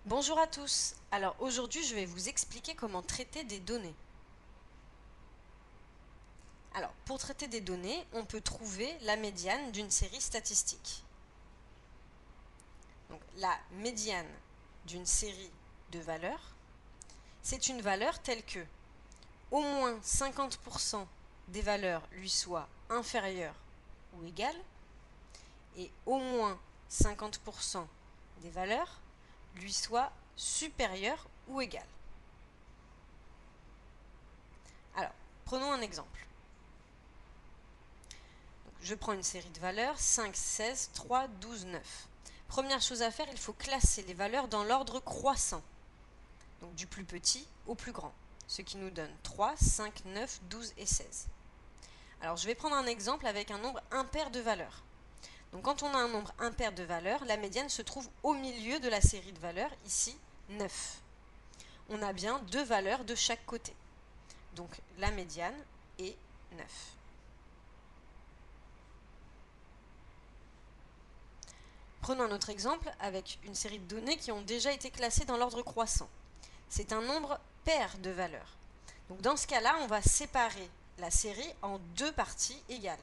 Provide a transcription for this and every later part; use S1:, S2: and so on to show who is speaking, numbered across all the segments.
S1: Bonjour à tous. Alors aujourd'hui, je vais vous expliquer comment traiter des données. Alors, pour traiter des données, on peut trouver la médiane d'une série statistique. Donc, la médiane d'une série de valeurs, c'est une valeur telle que au moins 50% des valeurs lui soient inférieures ou égales et au moins 50% des valeurs lui soient supérieures ou égales. Alors, prenons un exemple. Je prends une série de valeurs, 5, 16, 3, 12, 9. Première chose à faire, il faut classer les valeurs dans l'ordre croissant, donc du plus petit au plus grand, ce qui nous donne 3, 5, 9, 12 et 16. Alors je vais prendre un exemple avec un nombre impair de valeurs. Donc quand on a un nombre impair de valeurs, la médiane se trouve au milieu de la série de valeurs, ici 9. On a bien deux valeurs de chaque côté. Donc la médiane est 9. Prenons un autre exemple avec une série de données qui ont déjà été classées dans l'ordre croissant. C'est un nombre pair de valeurs. Donc dans ce cas-là, on va séparer la série en deux parties égales.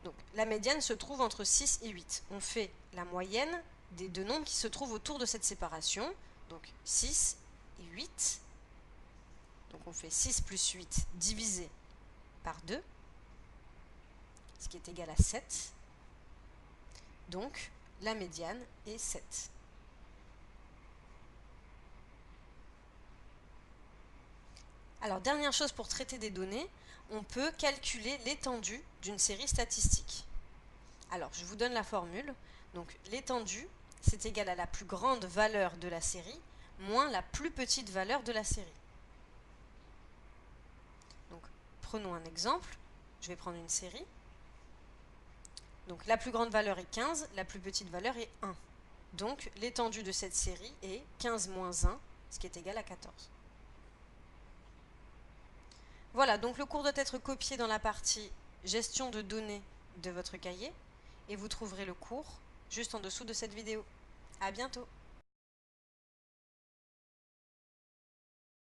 S1: Donc la médiane se trouve entre 6 et 8. On fait la moyenne des deux nombres qui se trouvent autour de cette séparation. Donc 6 et 8. Donc on fait 6 plus 8 divisé par 2, ce qui est égal à 7. Donc la médiane est 7. Alors, dernière chose pour traiter des données, on peut calculer l'étendue d'une série statistique. Alors, je vous donne la formule. Donc, l'étendue, c'est égal à la plus grande valeur de la série moins la plus petite valeur de la série. Donc, prenons un exemple. Je vais prendre une série. Donc, la plus grande valeur est 15, la plus petite valeur est 1. Donc, l'étendue de cette série est 15 moins 1, ce qui est égal à 14. Voilà, donc le cours doit être copié dans la partie gestion de données de votre cahier et vous trouverez le cours juste en dessous de cette vidéo. À bientôt!